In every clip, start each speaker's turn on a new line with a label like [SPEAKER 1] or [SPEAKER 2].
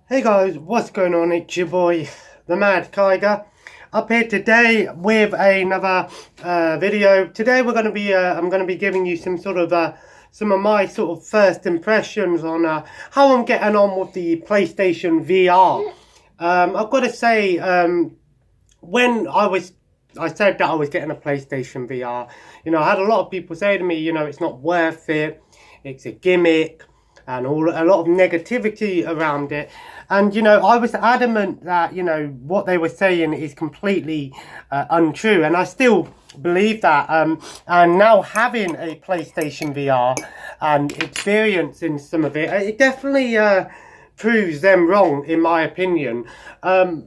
[SPEAKER 1] Hey guys, what's going on? It's your boy, the Mad Tiger, up here today with another video. Today we're going to be, I'm going to be giving you some of my sort of first impressions on how I'm getting on with the PlayStation VR. I've got to say, when I said that I was getting a PlayStation VR, you know, I had a lot of people say to me, you know, it's not worth it, it's a gimmick, and a lot of negativity around it. And, you know, I was adamant that, you know, what they were saying is completely untrue. And I still believe that. And now having a PlayStation VR and experiencing some of it, it definitely proves them wrong, in my opinion. I've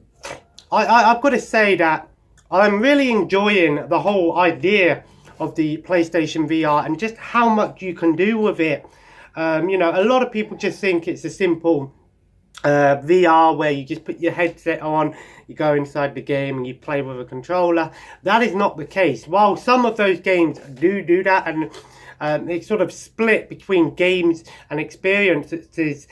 [SPEAKER 1] got to say that I'm really enjoying the whole idea of the PlayStation VR and just how much you can do with it. You know, a lot of people just think it's a simple VR where you just put your headset on, you go inside the game and you play with a controller. That is not the case. While some of those games do that, and it's sort of split between games and experiences,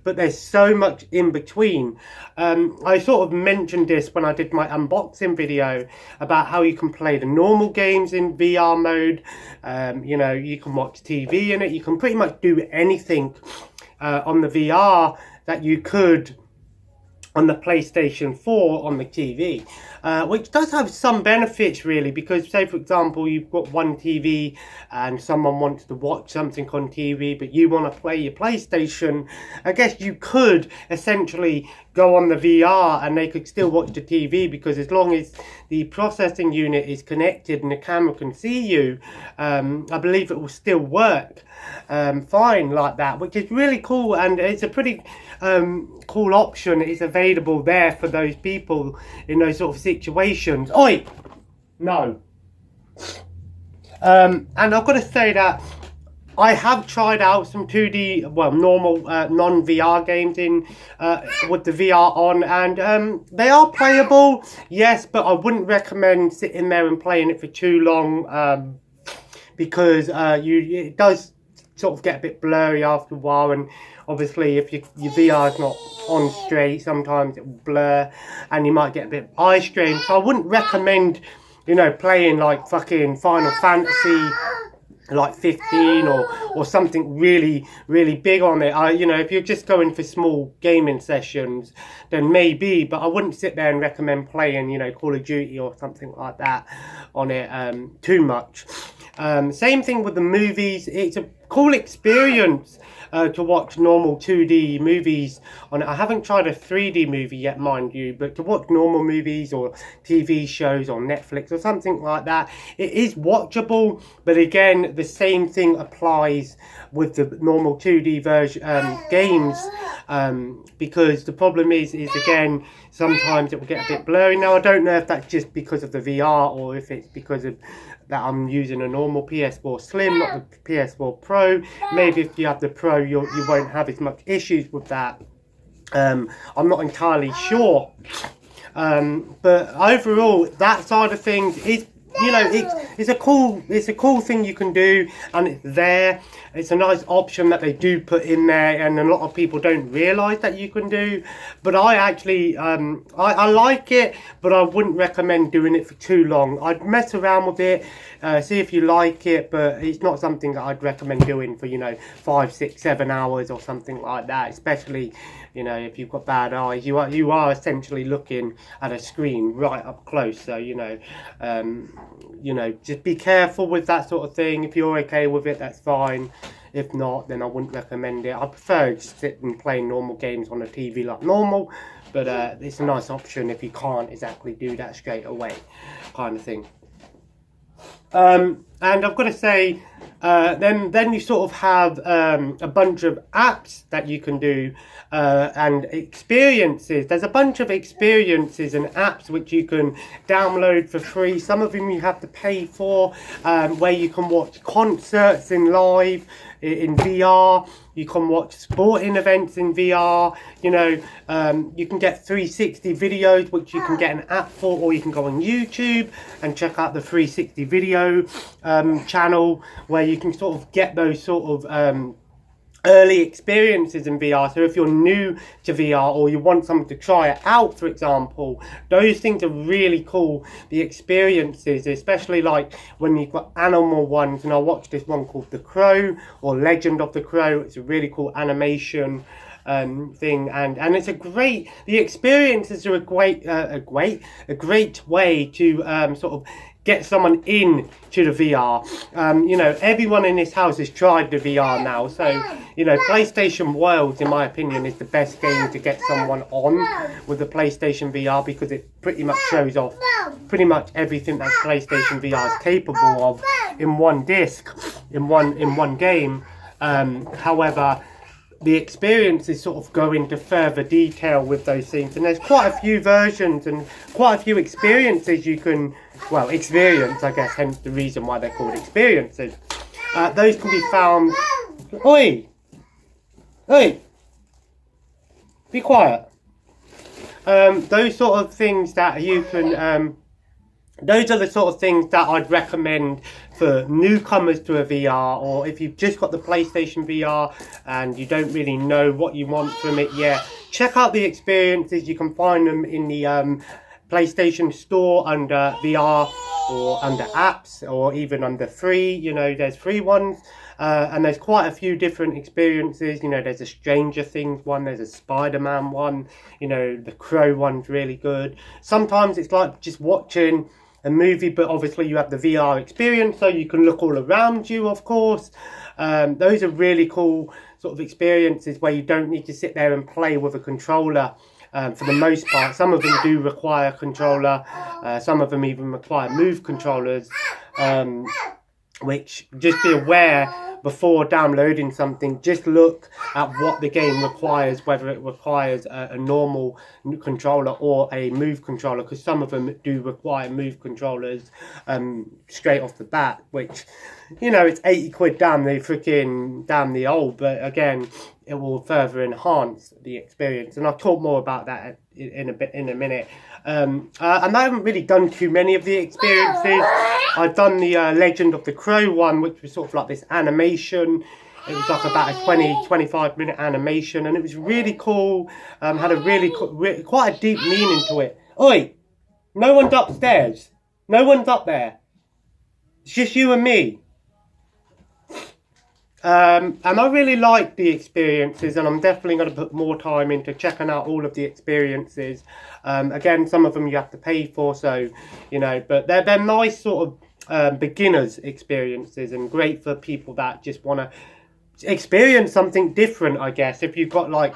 [SPEAKER 1] but there's so much in between. I sort of mentioned this when I did my unboxing video about how you can play the normal games in VR mode. You know, you can watch TV in it, you can pretty much do anything on the VR that you could on the PlayStation 4 on the TV, which does have some benefits really, because say for example you've got one TV and someone wants to watch something on TV but you want to play your PlayStation, I guess you could essentially go on the VR and they could still watch the TV, because as long as the processing unit is connected and the camera can see you, I believe it will still work fine like that, which is really cool. And it's a pretty cool option. It's available there for those people in those sort of situations. Oi! No. And I've got to say that I have tried out some 2D, well, normal non-VR games in with the VR on, and they are playable, yes, but I wouldn't recommend sitting there and playing it for too long, because it does sort of get a bit blurry after a while, and obviously if your VR is not on straight, sometimes it will blur and you might get a bit eye strain. So I wouldn't recommend, you know, playing like fucking Final Fantasy like 15 or something really big on it. You know, if you're just going for small gaming sessions, then maybe, but I wouldn't sit there and recommend playing, you know, Call of Duty or something like that on it too much. Same thing with the movies. It's a cool experience to watch normal 2D movies on it. I haven't tried a 3D movie yet, mind you, but to watch normal movies or TV shows on Netflix or something like that, it is watchable. But again, the same thing applies with the normal 2D version games, because the problem is again, sometimes it will get a bit blurry. Now, I don't know if that's just because of the VR or if it's because of that I'm using a normal PS4 Slim, not the PS4 Pro. Maybe if you have the Pro, you won't have as much issues with that. I'm not entirely sure. But overall, that side of things is, you know, it's a cool thing you can do, and it's there. It's a nice option that they do put in there, and a lot of people don't realise that you can do. But I actually, I like it, but I wouldn't recommend doing it for too long. I'd mess around with it, see if you like it, but it's not something that I'd recommend doing for, you know, 5, 6, 7 hours or something like that. Especially, you know, if you've got bad eyes, you are essentially looking at a screen right up close. So, you know, just be careful with that sort of thing. If you're okay with it, that's fine. If not, then I wouldn't recommend it. I prefer to sit and play normal games on the TV like normal, but it's a nice option if you can't exactly do that straight away, kind of thing. And I've got to say, then you sort of have a bunch of apps that you can do, and experiences. There's a bunch of experiences and apps which you can download for free. Some of them you have to pay for, where you can watch concerts in live in VR. You can watch sporting events in VR. You know, you can get 360 videos, which you can get an app for, or you can go on YouTube and check out the 360 video channel, where you can sort of get those sort of early experiences in VR. So if you're new to VR or you want someone to try it out, for example, those things are really cool. The experiences, especially like when you've got animal ones, and I watched this one called The Crow or Legend of the Crow. It's a really cool animation thing, and it's a great, the experiences are a great way to sort of get someone in to the VR. You know, everyone in this house has tried the VR now, so you know, PlayStation Worlds, in my opinion, is the best game to get someone on with the PlayStation VR, because it pretty much shows off pretty much everything that PlayStation VR is capable of in one disc, in one game. However, the experiences sort of go into further detail with those things, and there's quite a few versions and quite a few experiences you can, well, experience, I guess, hence the reason why they're called experiences. Those can be found... Oi! Oi! Be quiet. Those sort of things that you can... those are the sort of things that I'd recommend for newcomers to a VR, or if you've just got the PlayStation VR and you don't really know what you want from it yet. Check out the experiences. You can find them in the PlayStation Store under VR or under apps, or even under free. You know, there's free ones. And there's quite a few different experiences. You know, there's a Stranger Things one, there's a Spider-Man one, you know, the Crow one's really good. Sometimes it's like just watching a movie, but obviously you have the VR experience, so you can look all around you, of course. Those are really cool sort of experiences where you don't need to sit there and play with a controller. For the most part, some of them do require a controller, some of them even require move controllers, which, just be aware before downloading something, just look at what the game requires, whether it requires a normal controller or a move controller, because some of them do require move controllers straight off the bat, which, you know, it's 80 quid damn the old, but again, it will further enhance the experience, and I'll talk more about that in a minute. And I haven't really done too many of the experiences. I've done the Legend of the Crow one, which was sort of like this animation. It was like about a 20-25 minute animation, and it was really cool. Had a really quite a deep meaning to it. Oi, no one's upstairs. No one's up there. It's just you and me. And I really like the experiences, and I'm definitely going to put more time into checking out all of the experiences. Again, some of them you have to pay for, so, you know, but they're nice sort of beginners experiences, and great for people that just want to experience something different, I guess. If you've got like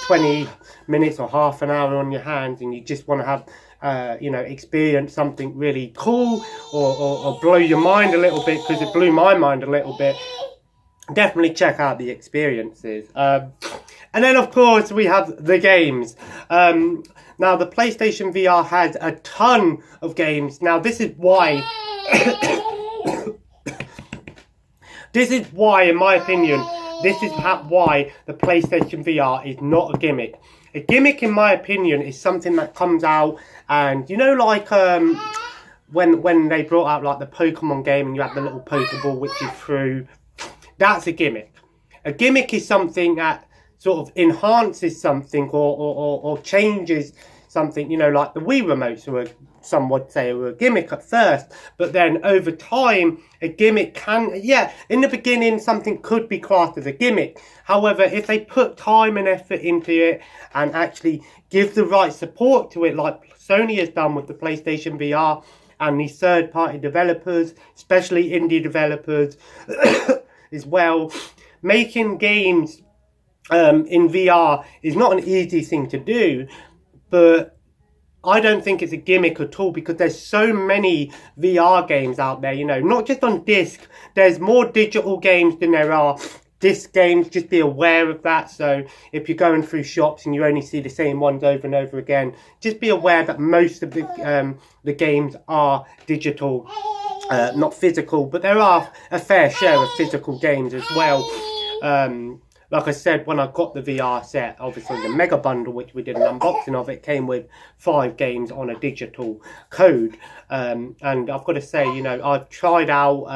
[SPEAKER 1] 20 minutes or half an hour on your hands and you just want to have, you know, experience something really cool, or blow your mind a little bit, because it blew my mind a little bit, definitely check out the experiences. And then, of course, we have the games. Now, the PlayStation VR has a ton of games. Now, this is why... this is why, in my opinion, why the PlayStation VR is not a gimmick. A gimmick, in my opinion, is something that comes out and, you know, like... when they brought out, like, the Pokemon game and you have the little Pokeball which you threw... That's a gimmick. A gimmick is something that sort of enhances something or changes something, you know, like the Wii remotes were, some would say, were a gimmick at first, but then over time, a gimmick can, yeah, in the beginning, something could be classed as a gimmick. However, if they put time and effort into it and actually give the right support to it, like Sony has done with the PlayStation VR and these third-party developers, especially indie developers, as well, making games in VR is not an easy thing to do, but I don't think it's a gimmick at all, because there's so many VR games out there, you know, not just on disc. There's more digital games than there are disc games. Just be aware of that. So if you're going through shops and you only see the same ones over and over again, just be aware that most of the games are digital. Not physical, but there are a fair share of physical games as well. Like I said, when I got the VR set, obviously the Mega Bundle, which we did an unboxing of, it came with 5 games on a digital code. And I've got to say, you know, I've tried out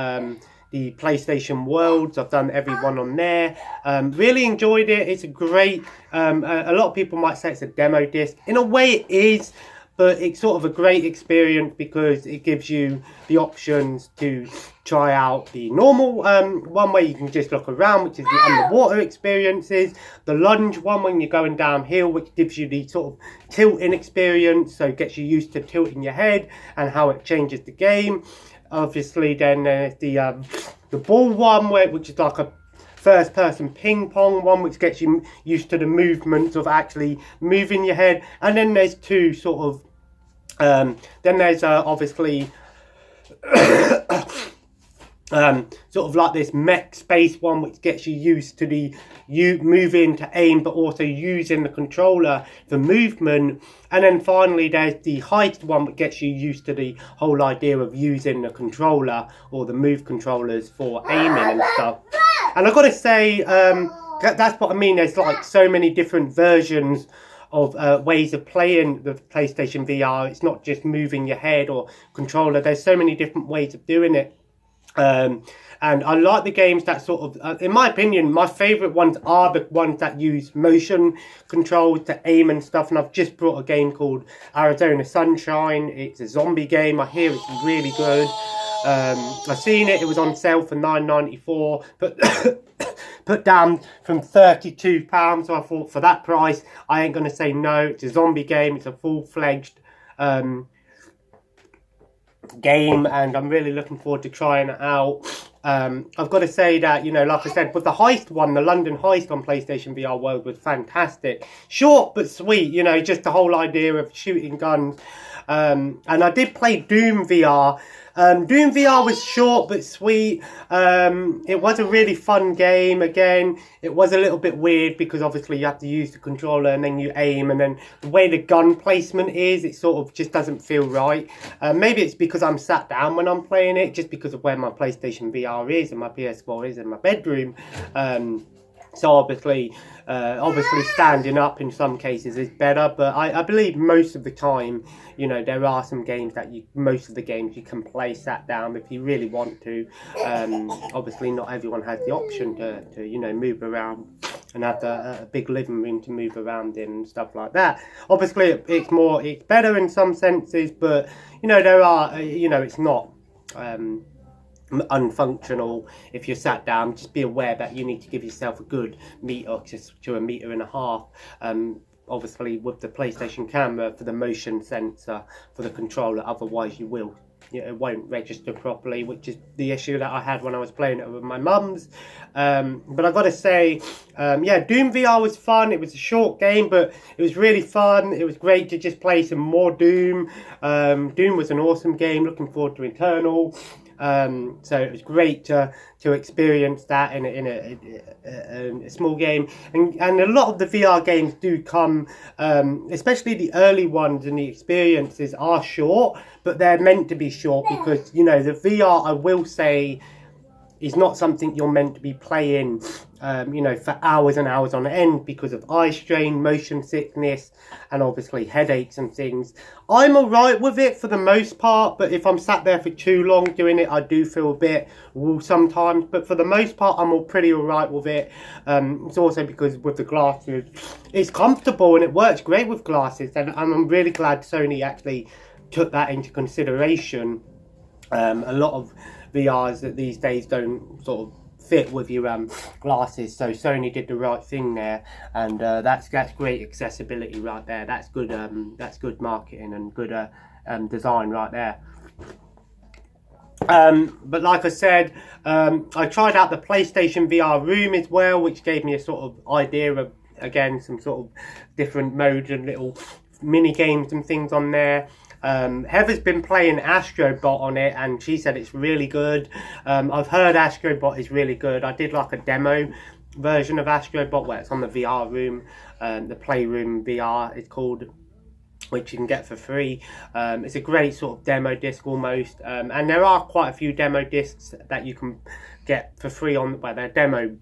[SPEAKER 1] the PlayStation Worlds. I've done every one on there. Really enjoyed it. It's a great, a lot of people might say it's a demo disc. In a way it is, but it's sort of a great experience because it gives you the options to try out the normal one where you can just look around, which is the underwater experiences. The lunge one when you're going downhill, which gives you the sort of tilting experience, so it gets you used to tilting your head and how it changes the game. Obviously, then there's the ball one, which is like a first person ping pong one, which gets you used to the movements of actually moving your head. And then there's two sort of then there's obviously sort of like this mech space one, which gets you used to the moving to aim, but also using the controller for movement. And then finally there's the heist one, which gets you used to the whole idea of using the controller or the move controllers for aiming and stuff. And I've got to say, that's what I mean. There's like so many different versions of ways of playing the PlayStation VR. It's not just moving your head or controller. There's so many different ways of doing it. And I like the games that sort of, in my opinion, my favourite ones are the ones that use motion controls to aim and stuff. And I've just brought a game called Arizona Sunshine. It's a zombie game. I hear it's really good. I've seen it. It was on sale for $9.94, but put down from £32. So I thought, for that price, I ain't gonna say no. It's a zombie game. It's a full-fledged game, and I'm really looking forward to trying it out. I've got to say that, you know, like I said, with the heist one, the London heist on PlayStation VR World was fantastic. Short but sweet, you know, just the whole idea of shooting guns. And I did play Doom VR. Doom VR was short but sweet. It was a really fun game. Again, it was a little bit weird because obviously you have to use the controller and then you aim, and then the way the gun placement is, it sort of just doesn't feel right. Maybe it's because I'm sat down when I'm playing it, just because of where my PlayStation VR is and my PS4 is in my bedroom. So obviously standing up in some cases is better, but I believe most of the time, you know, there are some games that most of the games you can play sat down if you really want to. Obviously not everyone has the option to you know, move around and have a big living room to move around in and stuff like that. Obviously it's better in some senses, but you know, there are, you know, it's not unfunctional if you're sat down. Just be aware that you need to give yourself a good meter to a meter and a half, obviously with the PlayStation camera for the motion sensor for the controller, otherwise it won't register properly, which is the issue that I had when I was playing it with my mum's. But I've got to say, yeah, Doom VR was fun. It was a short game, but it was really fun. It was great to just play some more Doom. Doom was an awesome game. Looking forward to Eternal. So it was great to experience that in a small game, and a lot of the VR games do come, especially the early ones, and the experiences are short, but they're meant to be short because, you know, the VR, I will say, is not something you're meant to be playing, you know, for hours and hours on end because of eye strain, motion sickness, and obviously headaches and things. I'm alright with it for the most part, but if I'm sat there for too long doing it, I do feel a bit woo sometimes. But for the most part, I'm pretty alright with it. It's also because with the glasses, it's comfortable and it works great with glasses, and I'm really glad Sony actually took that into consideration. A lot of VRs that these days don't sort of fit with your glasses, so Sony did the right thing there, and that's great accessibility right there. That's good marketing and good design right there. But like I said, I tried out the PlayStation VR Room as well, which gave me a sort of idea of, again, some sort of different modes and little mini games and things on there. Heather's been playing Astrobot on it, and she said it's really good. I've heard Astrobot is really good. I did like a demo version of Astrobot where it's on the VR Room, the Playroom VR it's called, which you can get for free. It's a great sort of demo disc almost, and there are quite a few demo discs that you can get for free on, well, they're demo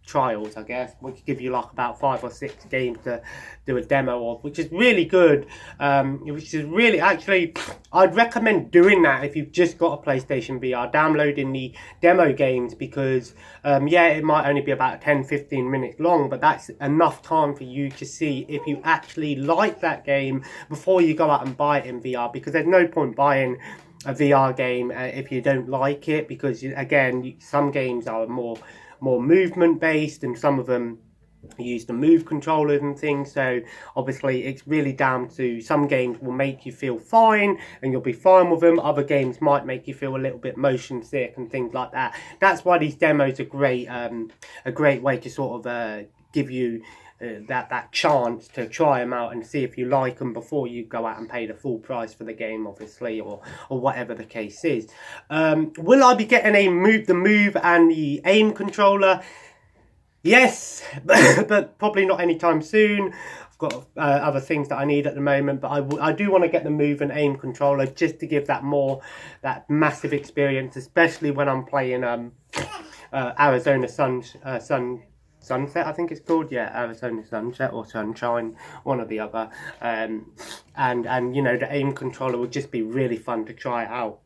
[SPEAKER 1] trials, I guess, which give you like about 5 or 6 games to do a demo of, which is really good. Which is really, actually, I'd recommend doing that if you've just got a PlayStation VR, downloading the demo games, because yeah, it might only be about 10-15 minutes long, but that's enough time for you to see if you actually like that game before you go out and buy it in VR, because there's no point buying a VR game if you don't like it, because again, some games are more movement based, and some of them use the move controllers and things. So obviously it's really down to, some games will make you feel fine and you'll be fine with them, other games might make you feel a little bit motion sick and things like that. That's why these demos are great, a great way to sort of give you that chance to try them out and see if you like them before you go out and pay the full price for the game, obviously, or whatever the case is. Will I be getting the move and the aim controller? Yes, but probably not anytime soon. I've got other things that I need at the moment, but I do want to get the move and aim controller just to give that massive experience, especially when I'm playing Arizona Sunset, I think it's called, yeah, Arizona Sunset or Sunshine, one or the other, and you know, the aim controller would just be really fun to try out.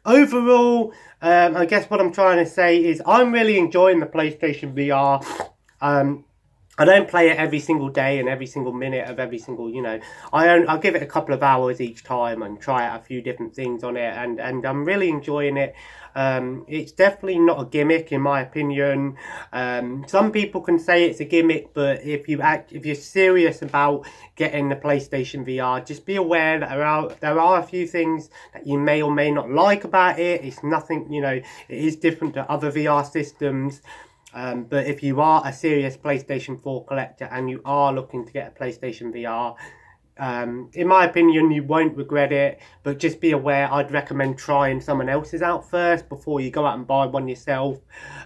[SPEAKER 1] Overall, I guess what I'm trying to say is I'm really enjoying the PlayStation VR. I don't play it every single day and every single minute of every single, you know, I'll give it a couple of hours each time and try out a few different things on it, and I'm really enjoying it. It's definitely not a gimmick, in my opinion. Some people can say it's a gimmick, but if you're serious about getting the PlayStation VR, just be aware that there are a few things that you may or may not like about it. It's nothing, you know, it is different to other VR systems. But if you are a serious PlayStation 4 collector and you are looking to get a PlayStation VR, in my opinion, you won't regret it, but just be aware, I'd recommend trying someone else's out first before you go out and buy one yourself,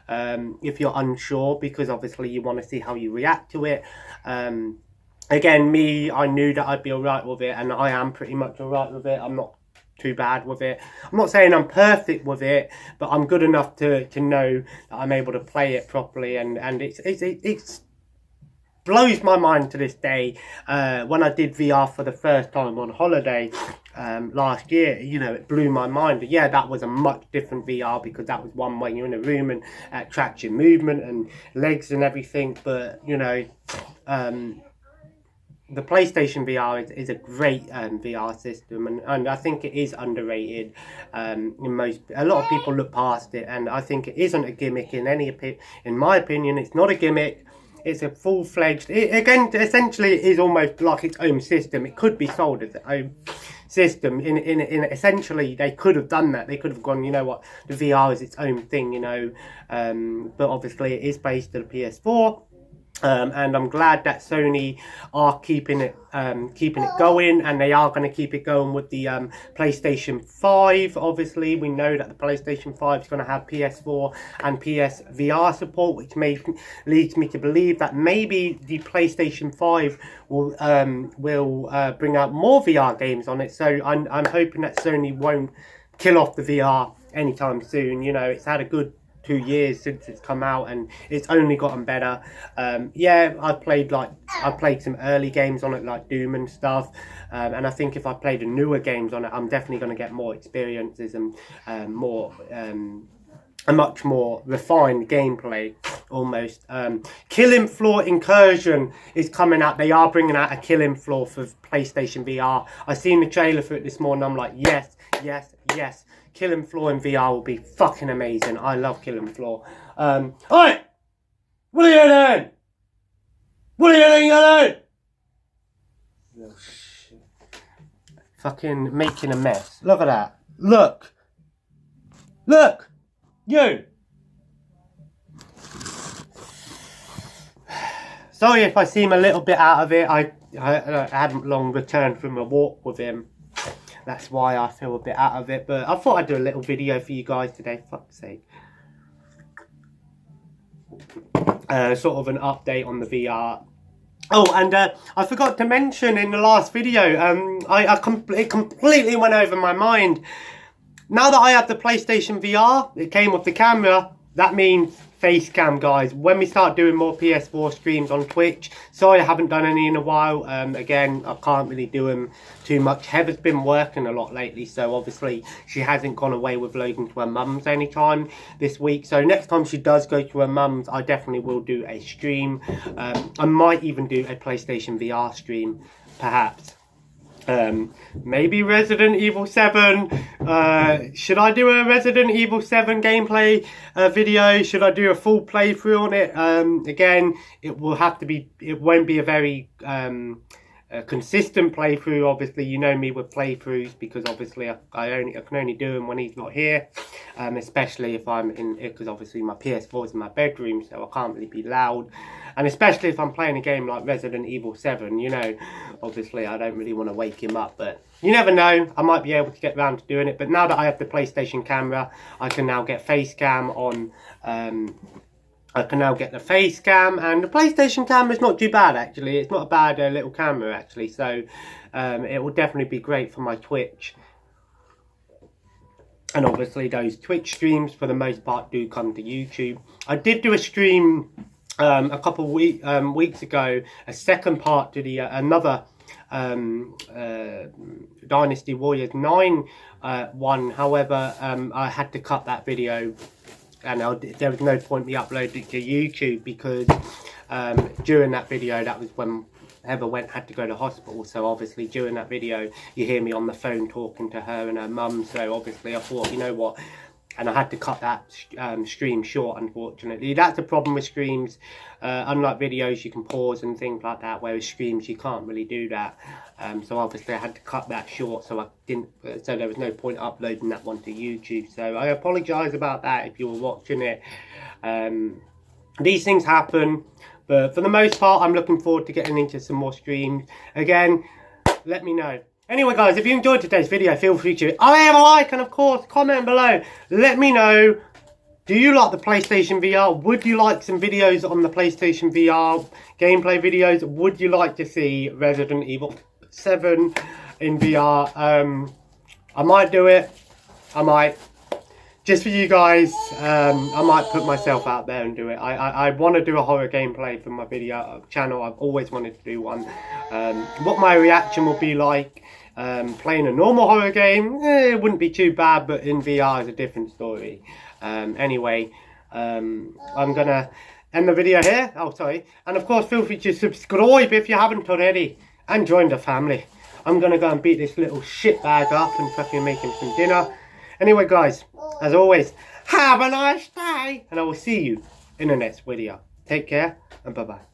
[SPEAKER 1] if you're unsure, because obviously you want to see how you react to it. Again, I knew that I'd be alright with it, and I am pretty much alright with it. I'm not too bad with it. I'm not saying I'm perfect with it, but I'm good enough to know that I'm able to play it properly, and it's blows my mind to this day. When I did VR for the first time on holiday last year, you know, it blew my mind. Yeah, that was a much different VR, because that was one way you're in a room and it tracks your movement and legs and everything, but you know, the PlayStation VR is a great VR system, and I think it is underrated. A lot of people look past it, and I think it isn't a gimmick in my opinion. It's not a gimmick. It's a full-fledged, again, essentially it is almost like its own system. It could be sold as its own system. In essentially, they could have done that. They could have gone, you know what, the VR is its own thing, you know. But obviously it is based on the PS4. And I'm glad that Sony are keeping it going, and they are going to keep it going with the PlayStation 5. Obviously, we know that the PlayStation 5 is going to have PS4 and PSVR support, which leads me to believe that maybe the PlayStation 5 will bring out more VR games on it. So I'm hoping that Sony won't kill off the VR anytime soon. You know, it's had a good 2 years since it's come out, and it's only gotten better. Yeah, I've played some early games on it, like Doom and stuff, and I think if I played the newer games on it, I'm definitely going to get more experiences and a much more refined gameplay, almost. Killing Floor Incursion is coming out. They are bringing out a Killing Floor for PlayStation VR. I seen the trailer for it this morning. I'm like, yes, yes, yes. Killing Floor in VR will be fucking amazing. I love Killing Floor. Oi! What are you doing? What are you doing? Little shit. Fucking making a mess. Look at that. Look. Look. You. Sorry if I seem a little bit out of it. I haven't long returned from a walk with him. That's why I feel a bit out of it. But I thought I'd do a little video for you guys today. Fuck's sake. Sort of an update on the VR. Oh, and I forgot to mention in the last video, it completely went over my mind. Now that I have the PlayStation VR, it came with the camera. That means face cam, guys, when we start doing more PS4 streams on Twitch. Sorry I haven't done any in a while. Again, I can't really do them too much. Heather's been working a lot lately, so obviously she hasn't gone away with Logan to her mum's anytime this week. So next time she does go to her mum's, I definitely will do a stream. I might even do a PlayStation VR stream, perhaps. Maybe Resident Evil 7. Should I do a Resident Evil 7 gameplay video? Should I do a full playthrough on it? Again, it will have to be, it won't be a very consistent playthrough. Obviously, you know me with playthroughs, because obviously I can only do them when he's not here, especially if I'm in, because obviously my PS4 is in my bedroom, so I can't really be loud. And especially if I'm playing a game like Resident Evil 7, you know, obviously I don't really want to wake him up. But you never know, I might be able to get around to doing it. But now that I have the PlayStation camera, I can now get face cam on. I can now get the face cam, and the PlayStation camera is not too bad, actually. It's not a bad little camera, actually. So it will definitely be great for my Twitch. And obviously those Twitch streams, for the most part, do come to YouTube. I did do a stream a couple of weeks ago, a second part to the another Dynasty Warriors 9 one. However, I had to cut that video, and there was no point me uploading it to YouTube, because during that video, that was when Heather had to go to hospital. So obviously during that video, you hear me on the phone talking to her and her mum. So obviously I thought, you know what, and I had to cut that stream short, unfortunately. That's the problem with streams. Unlike videos, you can pause and things like that, whereas streams, you can't really do that. So obviously I had to cut that short, so so there was no point uploading that one to YouTube. So I apologise about that if you were watching it. These things happen, but for the most part, I'm looking forward to getting into some more streams. Again, let me know. Anyway, guys, if you enjoyed today's video, feel free to leave a like, and of course, comment below. Let me know, do you like the PlayStation VR? Would you like some videos on the PlayStation VR gameplay videos? Would you like to see Resident Evil 7 in VR? I might do it. I might. Just for you guys, I might put myself out there and do it. I want to do a horror gameplay for my video channel. I've always wanted to do one. What my reaction will be like playing a normal horror game, it wouldn't be too bad, but in VR is a different story. Anyway, I'm going to end the video here. Oh, sorry. And of course, feel free to subscribe if you haven't already, and join the family. I'm going to go and beat this little shitbag up and fucking make him some dinner. Anyway, guys, as always, have a nice day, and I will see you in the next video. Take care, and bye-bye.